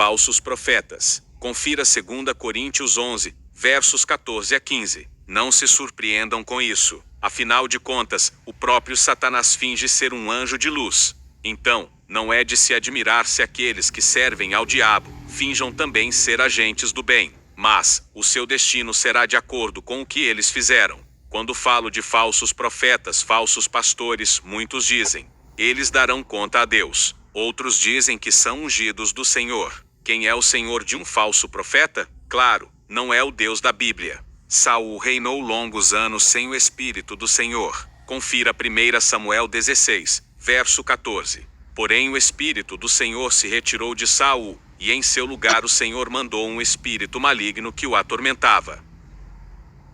falsos profetas. Confira 2 Coríntios 11, versos 14 a 15. Não se surpreendam com isso. Afinal de contas, o próprio Satanás finge ser um anjo de luz. Então, não é de se admirar se aqueles que servem ao diabo finjam também ser agentes do bem. Mas, o seu destino será de acordo com o que eles fizeram. Quando falo de falsos profetas, falsos pastores, muitos dizem: eles darão conta a Deus. Outros dizem que são ungidos do Senhor. Quem é o Senhor de um falso profeta? Claro, não é o Deus da Bíblia. Saul reinou longos anos sem o Espírito do Senhor. Confira 1 Samuel 16, verso 14. Porém o Espírito do Senhor se retirou de Saul, e em seu lugar o Senhor mandou um espírito maligno que o atormentava.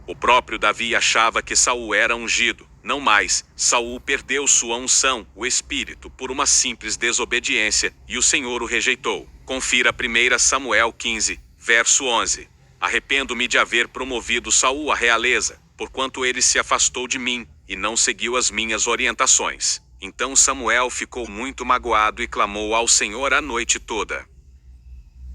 O próprio Davi achava que Saul era ungido. Não mais, Saul perdeu sua unção, o Espírito, por uma simples desobediência, e o Senhor o rejeitou. Confira 1 Samuel 15, verso 11. Arrependo-me de haver promovido Saul à realeza, porquanto ele se afastou de mim, e não seguiu as minhas orientações. Então Samuel ficou muito magoado e clamou ao Senhor a noite toda.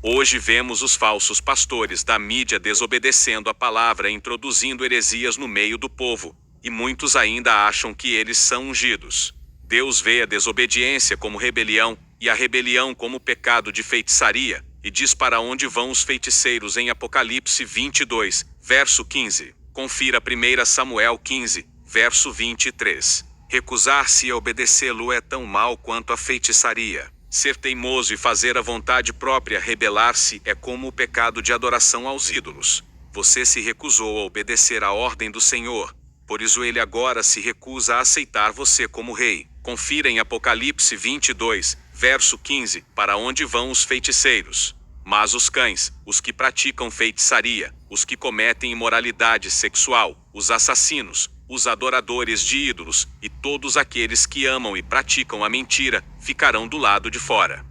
Hoje vemos os falsos pastores da mídia desobedecendo a palavra e introduzindo heresias no meio do povo, e muitos ainda acham que eles são ungidos. Deus vê a desobediência como rebelião, e a rebelião como pecado de feitiçaria, e diz para onde vão os feiticeiros em Apocalipse 22, verso 15. Confira 1 Samuel 15, verso 23. Recusar-se a obedecê-lo é tão mal quanto a feitiçaria. Ser teimoso e fazer a vontade própria, rebelar-se, é como o pecado de adoração aos ídolos. Você se recusou a obedecer à ordem do Senhor, por isso ele agora se recusa a aceitar você como rei. Confira em Apocalipse 22, verso 15, para onde vão os feiticeiros. Mas os cães, os que praticam feitiçaria, os que cometem imoralidade sexual, os assassinos, os adoradores de ídolos, e todos aqueles que amam e praticam a mentira, ficarão do lado de fora.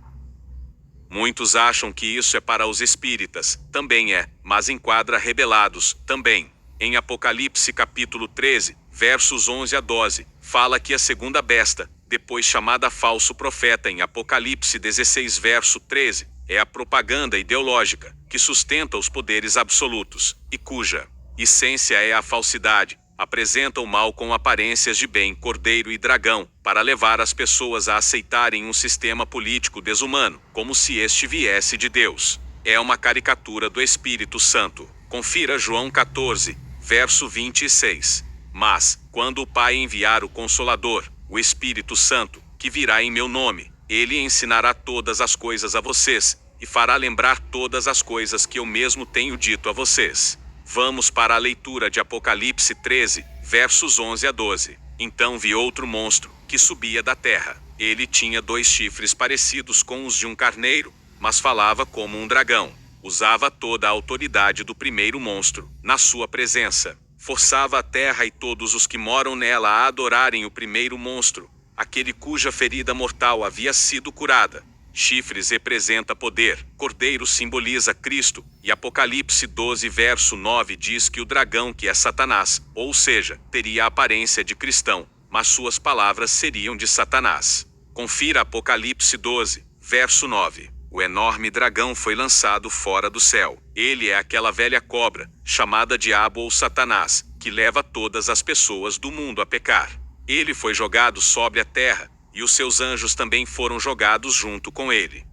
Muitos acham que isso é para os espíritas, também é, mas enquadra rebelados, também. Em Apocalipse capítulo 13, versos 11 a 12, fala que a segunda besta, depois chamada falso profeta em Apocalipse 16 verso 13, é a propaganda ideológica, que sustenta os poderes absolutos, e cuja essência é a falsidade. Apresenta o mal com aparências de bem, cordeiro e dragão, para levar as pessoas a aceitarem um sistema político desumano, como se este viesse de Deus. É uma caricatura do Espírito Santo. Confira João 14, verso 26. Mas, quando o Pai enviar o Consolador, o Espírito Santo, que virá em meu nome, ele ensinará todas as coisas a vocês, e fará lembrar todas as coisas que eu mesmo tenho dito a vocês. Vamos para a leitura de Apocalipse 13, versos 11 a 12. Então vi outro monstro, que subia da terra. Ele tinha 2 chifres parecidos com os de um carneiro, mas falava como um dragão. Usava toda a autoridade do primeiro monstro, na sua presença. Forçava a terra e todos os que moram nela a adorarem o primeiro monstro, aquele cuja ferida mortal havia sido curada. Chifres representa poder, cordeiro simboliza Cristo, e Apocalipse 12 verso 9 diz que o dragão, que é Satanás, ou seja, teria a aparência de cristão, mas suas palavras seriam de Satanás. Confira Apocalipse 12, verso 9. O enorme dragão foi lançado fora do céu. Ele é aquela velha cobra, chamada Diabo ou Satanás, que leva todas as pessoas do mundo a pecar. Ele foi jogado sobre a terra, e os seus anjos também foram jogados junto com ele.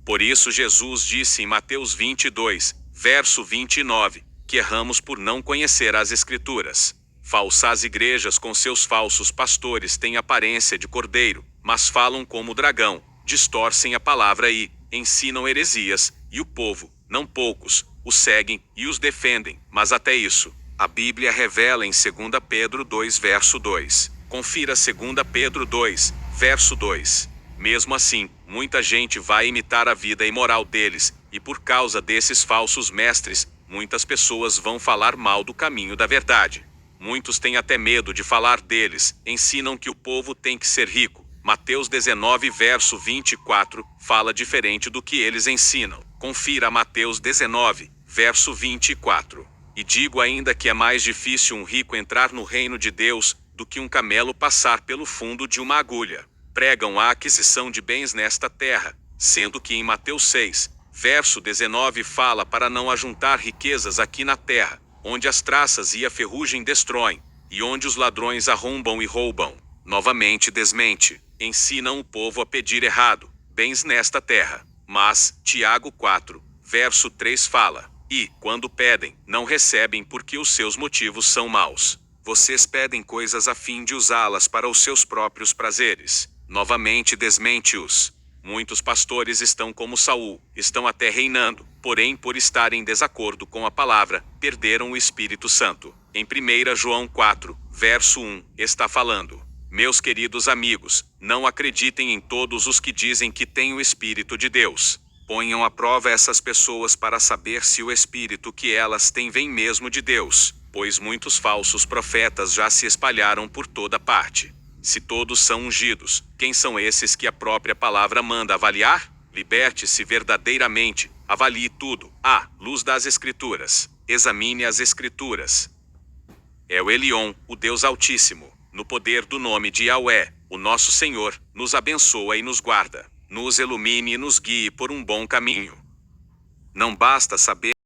Por isso Jesus disse em Mateus 22, verso 29, que erramos por não conhecer as Escrituras. Falsas igrejas com seus falsos pastores têm aparência de cordeiro, mas falam como dragão, distorcem a palavra e ensinam heresias, e o povo, não poucos, os seguem e os defendem, mas até isso, a Bíblia revela em 2 Pedro 2 verso 2. Confira 2 Pedro 2, verso 2. Mesmo assim, muita gente vai imitar a vida imoral deles, e por causa desses falsos mestres, muitas pessoas vão falar mal do caminho da verdade. Muitos têm até medo de falar deles, ensinam que o povo tem que ser rico. Mateus 19 verso 24, fala diferente do que eles ensinam. Confira Mateus 19, verso 24. E digo ainda que é mais difícil um rico entrar no reino de Deus, do que um camelo passar pelo fundo de uma agulha. Pregam a aquisição de bens nesta terra, sendo que em Mateus 6, Verso 19 fala para não ajuntar riquezas aqui na terra, onde as traças e a ferrugem destroem, e onde os ladrões arrombam e roubam. Novamente desmente, ensinam o povo a pedir errado, bens nesta terra. Mas, Tiago 4, verso 3 fala, e, quando pedem, não recebem porque os seus motivos são maus. Vocês pedem coisas a fim de usá-las para os seus próprios prazeres. Novamente desmente-os. Muitos pastores estão como Saul, estão até reinando, porém por estar em desacordo com a palavra, perderam o Espírito Santo. Em 1 João 4, verso 1, está falando: meus queridos amigos, não acreditem em todos os que dizem que têm o Espírito de Deus. Ponham à prova essas pessoas para saber se o Espírito que elas têm vem mesmo de Deus, pois muitos falsos profetas já se espalharam por toda parte. Se todos são ungidos, quem são esses que a própria palavra manda avaliar? Liberte-se verdadeiramente, avalie tudo, à luz das Escrituras. Examine as Escrituras. É o Elion, o Deus Altíssimo, no poder do nome de Yahweh, o nosso Senhor, nos abençoa e nos guarda, nos ilumine e nos guie por um bom caminho. Não basta saber